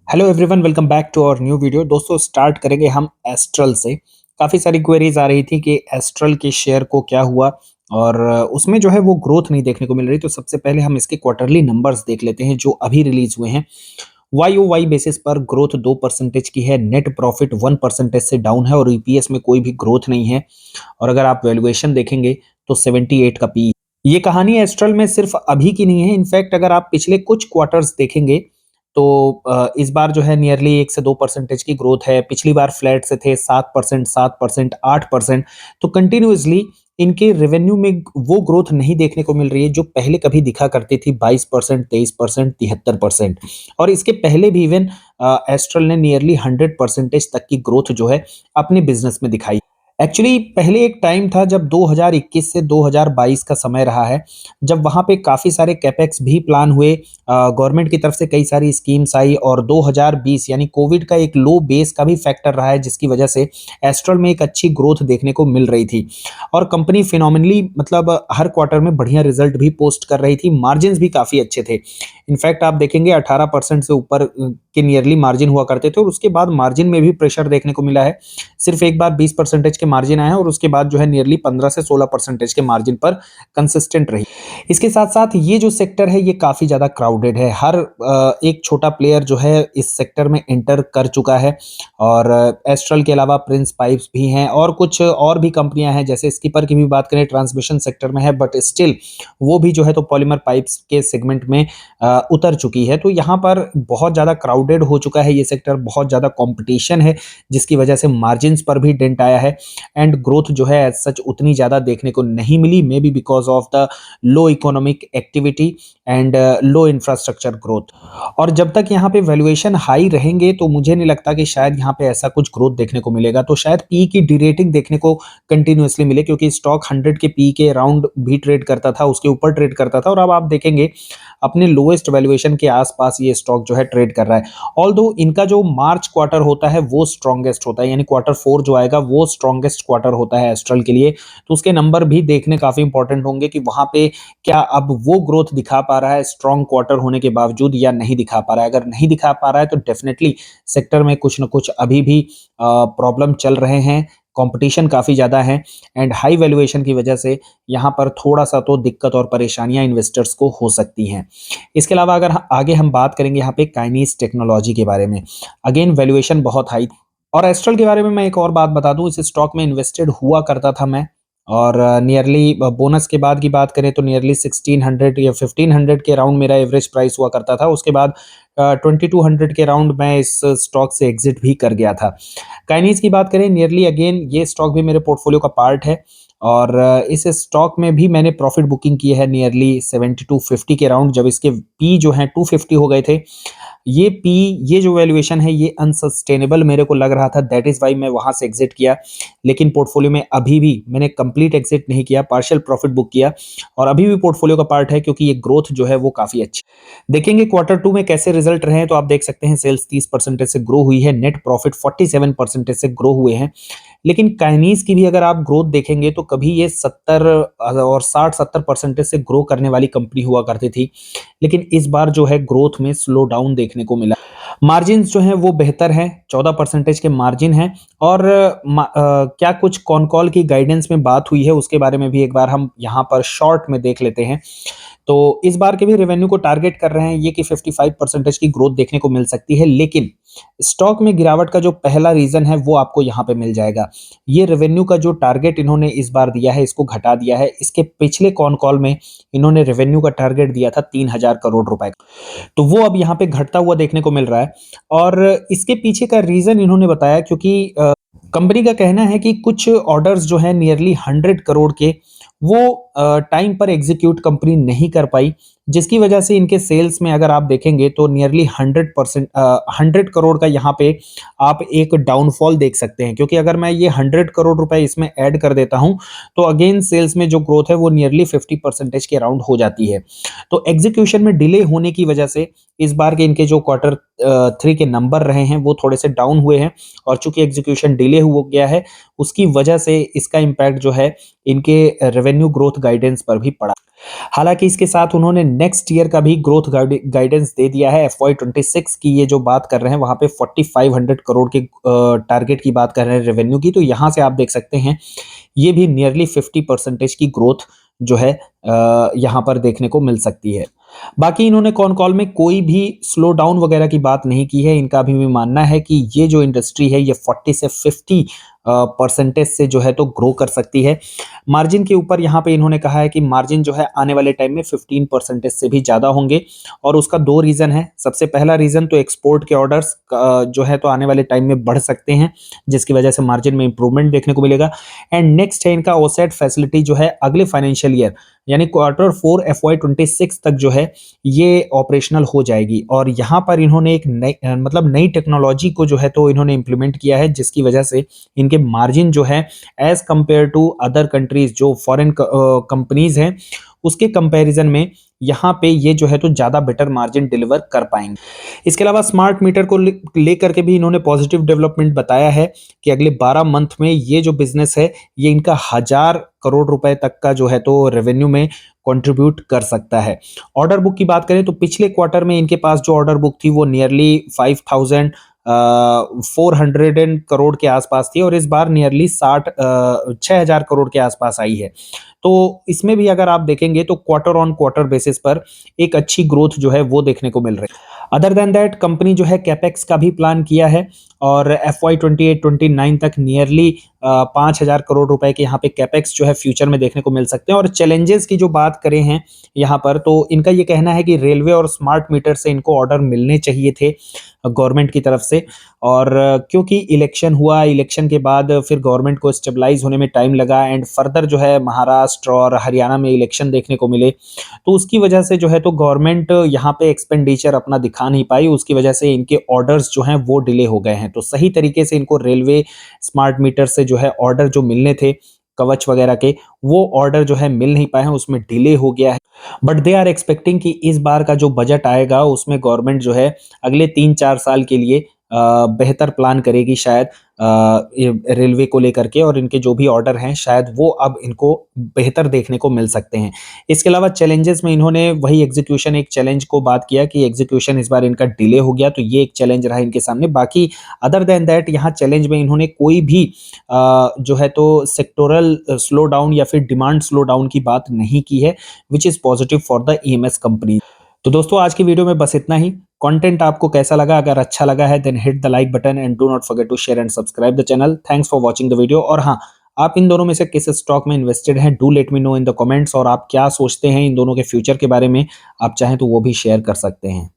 Hello everyone, welcome back to our new video. दोस्तों, start करेंगे हम एस्ट्रल से। काफ़ी सारी क्वेरीज आ रही थी कि एस्ट्रल के शेयर को क्या हुआ और उसमें जो है वो ग्रोथ नहीं देखने को मिल रही। तो सबसे पहले हम इसके क्वार्टरली नंबर्स देख लेते हैं जो अभी रिलीज हुए हैं। वाई ओ वाई बेसिस पर ग्रोथ 2% की है, नेट प्रॉफिट 1% से डाउन है और ईपीएस में कोई भी ग्रोथ नहीं है। और अगर आप वैल्यूएशन देखेंगे तो 78 का पी। ये कहानी एस्ट्रल में सिर्फ अभी की नहीं है। इनफैक्ट अगर आप पिछले कुछ क्वार्टर्स देखेंगे तो इस बार जो है नियरली 1 से 2% की ग्रोथ है। पिछली बार फ्लैट से थे 7%, 7%, 8%। तो कंटिन्यूअसली इनके रेवेन्यू में वो ग्रोथ नहीं देखने को मिल रही है जो पहले कभी दिखा करती थी। 22%, 23%, 73%। और इसके पहले भी इवन एस्ट्रल ने नियरली 100% तक की ग्रोथ जो है अपने बिजनेस में दिखाई। एक्चुअली पहले एक टाइम था जब 2021 से 2022 का समय रहा है, जब वहाँ पे काफ़ी सारे कैपेक्स भी प्लान हुए। गवर्नमेंट की तरफ से कई सारी स्कीम्स आई और 2020 यानी कोविड का एक लो बेस का भी फैक्टर रहा है, जिसकी वजह से एस्ट्रल में एक अच्छी ग्रोथ देखने को मिल रही थी। और कंपनी फिनोमिनली मतलब हर क्वार्टर में बढ़िया रिजल्ट भी पोस्ट कर रही थी। मार्जिन्स भी काफ़ी अच्छे थे। इनफैक्ट आप देखेंगे 18% से ऊपर के नियरली मार्जिन हुआ करते थे और उसके बाद मार्जिन में भी प्रेशर देखने को मिला है। सिर्फ एक बार 20% के मार्जिन आए हैं और उसके बाद जो है नियरली 15 से 16% के मार्जिन पर कंसिस्टेंट रही। इसके साथ साथ ये जो सेक्टर है ये काफ़ी ज़्यादा क्राउडेड है। हर एक छोटा प्लेयर जो है इस सेक्टर में एंटर कर चुका है। और एस्ट्रल के अलावा प्रिंस पाइप्स भी हैं और कुछ और भी कंपनियां हैं, जैसे स्कीपर की भी बात करें ट्रांसमिशन सेक्टर में है, बट स्टिल वो भी जो है तो पॉलीमर पाइप्स के सेगमेंट में उतर चुकी है। तो यहाँ पर बहुत ज़्यादा क्राउडेड हो चुका है ये सेक्टर, बहुत ज़्यादा कॉम्पिटिशन है, जिसकी वजह से मार्जिन्स पर भी डेंट आया है। एंड ग्रोथ जो है एज सच उतनी ज़्यादा देखने को नहीं मिली, may be because of the low economic activity and low infrastructure growth. और जब तक यहाँ पे वैल्यूएशन हाई रहेंगे तो मुझे नहीं लगता कि शायद यहाँ पे ऐसा कुछ ग्रोथ देखने को मिलेगा। तो शायद पी की डीरेटिंग देखने को कंटिन्यूअसली मिले, क्योंकि स्टॉक 100 के पी के अराउंड भी ट्रेड करता था, उसके ऊपर ट्रेड करता था और अब आप देखेंगे अपने लोएस्ट वैल्यूएशन के आसपास ये स्टॉक जो है ट्रेड कर रहा है। ऑल्दो इनका जो मार्च क्वार्टर होता है वो स्ट्रॉन्गेस्ट होता है, यानी क्वार्टर 4 जो आएगा वो स्ट्रॉन्गेस्ट क्वार्टर होता है एस्ट्रल के लिए। तो उसके नंबर भी देखने काफी इंपॉर्टेंट होंगे कि वहां पे क्या अब वो ग्रोथ दिखा पा रहा है स्ट्रॉन्ग क्वार्टर होने के बावजूद या नहीं दिखा पा रहा है। अगर नहीं दिखा पा रहा है तो डेफिनेटली सेक्टर में कुछ ना कुछ अभी भी प्रॉब्लम चल रहे हैं, कंपटीशन काफ़ी ज़्यादा है एंड हाई वैल्यूएशन की वजह से यहाँ पर थोड़ा-सा तो दिक्कत और परेशानियाँ इन्वेस्टर्स को हो सकती हैं। इसके अलावा अगर आगे हम बात करेंगे यहाँ पे काइनीज टेक्नोलॉजी के बारे में, अगेन वैल्यूएशन बहुत हाई। और एस्ट्रल के बारे में मैं एक और बात बता दूँ, इस स्टॉक में इन्वेस्टेड हुआ करता था मैं। और नियरली बोनस के बाद की बात करें तो नियरली 1600 या 1500 के अराउंड मेरा एवरेज प्राइस हुआ करता था। उसके बाद 2200 के अराउंड मैं इस स्टॉक से एग्जिट भी कर गया था। काइनीज की बात करें, नियरली अगेन ये स्टॉक भी मेरे पोर्टफोलियो का पार्ट है और इस स्टॉक में भी मैंने प्रॉफिट बुकिंग की है नियरली 7250 के अराउंड, जब इसके पी जो है 250 हो गए थे। ये पी, ये जो वैल्यूएशन है ये अनसस्टेनेबल मेरे को लग रहा था, दैट इज वाई मैं वहां से एग्जिट किया। लेकिन पोर्टफोलियो में अभी भी मैंने कंप्लीट एग्जिट नहीं किया, पार्शियल प्रॉफिट बुक किया और अभी भी पोर्टफोलियो का पार्ट है, क्योंकि ये ग्रोथ जो है वो काफी अच्छी। देखेंगे क्वार्टर 2 में कैसे रिजल्ट रहे हैं तो आप देख सकते हैं सेल्स 30% से ग्रो हुई है, नेट प्रॉफिट 47% से ग्रो हुए हैं। लेकिन काइनीज की भी अगर आप ग्रोथ देखेंगे तो कभी ये 70 और 60-70% से ग्रो करने वाली कंपनी हुआ करती थी, लेकिन इस बार जो है ग्रोथ में स्लो डाउन देखने को मिला। मार्जिन जो हैं वो बेहतर हैं, 14% के मार्जिन हैं। और क्या कुछ कॉन कॉल की गाइडेंस में बात हुई है उसके बारे में भी एक बार हम यहाँ पर शॉर्ट में देख लेते हैं। तो इस बार के भी रेवेन्यू को टारगेट कर रहे हैं ये कि 55% की ग्रोथ देखने को मिल सकती है, लेकिन स्टॉक में गिरावट का जो पहला रीजन है वो आपको यहाँ पे मिल जाएगा। ये रेवेन्यू का जो टारगेट इन्होंने इस बार दिया है इसको घटा दिया है। इसके पिछले कॉन कॉल में इन्होंने रेवेन्यू का टारगेट दिया था 3000 करोड़ रुपए का, तो वो अब यहाँ पे घटता हुआ देखने को मिल रहा है। और इसके पीछे का रीजन इन्होंने बताया, क्योंकि कंपनी का कहना है कि कुछ ऑर्डर्स जो है नियरली 100 करोड़ के वो टाइम पर एग्जीक्यूट कंपनी नहीं कर पाई, जिसकी वजह से इनके सेल्स में अगर आप देखेंगे तो नियरली 100 करोड़ का यहाँ पे आप एक डाउनफॉल देख सकते हैं। क्योंकि अगर मैं ये 100 करोड़ रुपए इसमें ऐड कर देता हूं तो अगेन सेल्स में जो ग्रोथ है वो नियरली 50% के अराउंड हो जाती है। तो एग्जीक्यूशन में डिले होने की वजह से इस बार के इनके जो क्वार्टर 3 के नंबर रहे हैं वो थोड़े से डाउन हुए हैं और चूंकि एग्जीक्यूशन डिले हो गया है उसकी वजह से इसका इम्पैक्ट जो है इनके रेवेन्यू ग्रोथ गाइडेंस पर भी पड़ा। हालाँकि इसके साथ उन्होंने नेक्स्ट ईयर का भी ग्रोथ गाइडेंस दे दिया है। एफवाई 26 की ये जो बात कर रहे हैं वहाँ पे 4500 करोड़ के टारगेट की बात कर रहे हैं रेवेन्यू की। तो यहाँ से आप देख सकते हैं ये भी नियरली 50% की ग्रोथ जो है यहाँ पर देखने को मिल सकती है। बाकी इन्होंने कॉन कॉल में कोई भी स्लो डाउन वगैरह की बात नहीं की है। इनका भी मानना है कि ये जो इंडस्ट्री है ये 40 से 50 परसेंटेज से जो है तो ग्रो कर सकती है। मार्जिन के ऊपर यहाँ पे इन्होंने कहा है कि मार्जिन जो है आने वाले टाइम में 15 परसेंटेज से भी ज़्यादा होंगे और उसका 2 रीज़न है। सबसे पहला रीज़न तो एक्सपोर्ट के ऑर्डर्स जो है तो आने वाले टाइम में बढ़ सकते हैं, जिसकी वजह से मार्जिन में इंप्रूवमेंट देखने को मिलेगा। एंड नेक्स्ट है इनका ओसेट फैसिलिटी जो है अगले फाइनेंशियल ईयर यानी Q4 FY 26 तक जो है ये ऑपरेशनल हो जाएगी और यहाँ पर इन्होंने एक नई टेक्नोलॉजी को जो है तो इन्होंने इम्प्लीमेंट किया है, जिसकी वजह से इनके मार्जिन जो है as compared to other countries जो फॉरेन कंपनीज हैं उसके कंपैरिजन में यहाँ पे ये जो है तो ज़्यादा बेटर मार्जिन डिलीवर कर पाएंगे। इसके अलावा स्मार्ट मीटर को लेकर के भी इन्होंने पॉजिटिव डेवलपमेंट बताया है कि अगले 12 मंथ में ये जो बिजनेस है ये इनका 1000 करोड़ रुपए तक का जो है तो रेवेन्यू में कंट्रीब्यूट कर सकता है। ऑर्डर बुक की बात करें तो पिछले क्वार्टर में इनके पास जो ऑर्डर बुक थी वो नियरली 5400 करोड़ के आसपास थी और इस बार नियरली 6000 करोड़ के आसपास आई है। तो इसमें भी अगर आप देखेंगे तो क्वार्टर ऑन क्वार्टर बेसिस पर एक अच्छी ग्रोथ जो है वो देखने को मिल रही है। अदर देन दैट कंपनी जो है कैपेक्स का भी प्लान किया है और FY 28-29 तक नियरली 5000 करोड़ रुपए के यहाँ पे कैपेक्स जो है फ्यूचर में देखने को मिल सकते हैं। और चैलेंजेस की जो बात करें हैं यहाँ पर तो इनका ये कहना है कि रेलवे और स्मार्ट मीटर से इनको ऑर्डर मिलने चाहिए थे गवर्नमेंट की तरफ से और क्योंकि इलेक्शन हुआ, इलेक्शन के बाद फिर गवर्नमेंट को स्टेबलाइज होने में टाइम लगा एंड फर्दर जो है महाराष्ट्र और हरियाणा में इलेक्शन देखने को मिले, तो उसकी वजह से जो है तो गवर्नमेंट यहाँ पे एक्सपेंडिचर अपना दिखा नहीं पाई। उसकी वजह से इनके ऑर्डर्स जो हैं वो डिले हो गए हैं। तो सही तरीके से इनको रेलवे स्मार्ट मीटर से जो है ऑर्डर जो मिलने थे कवच वगैरह के वो ऑर्डर जो है मिल नहीं पाए हैं, उसमें डिले हो गया है। बट दे आर एक्सपेक्टिंग कि इस बार का जो बजट आएगा उसमें गवर्नमेंट जो है अगले 3-4 साल के लिए बेहतर प्लान करेगी शायद रेलवे को लेकर के और इनके जो भी ऑर्डर हैं शायद वो अब इनको बेहतर देखने को मिल सकते हैं। इसके अलावा चैलेंजेस में इन्होंने वही एग्जीक्यूशन एक चैलेंज को बात किया कि एग्जीक्यूशन इस बार इनका डिले हो गया, तो ये एक चैलेंज रहा इनके सामने। बाकी अदर देन दैट यहाँ चैलेंज में इन्होंने कोई भी जो है तो सेक्टोरल स्लो डाउन या फिर डिमांड स्लो डाउन की बात नहीं की है, which is positive for the EMS company. तो दोस्तों आज की वीडियो में बस इतना ही। कंटेंट आपको कैसा लगा? अगर अच्छा लगा है then hit the like button and do not forget to share and subscribe the channel. Thanks for watching the video. और हाँ, आप इन दोनों में से किस स्टॉक में इन्वेस्टेड हैं do let me know in the comments और आप क्या सोचते हैं इन दोनों के फ्यूचर के बारे में, आप चाहें तो वो भी शेयर कर सकते हैं।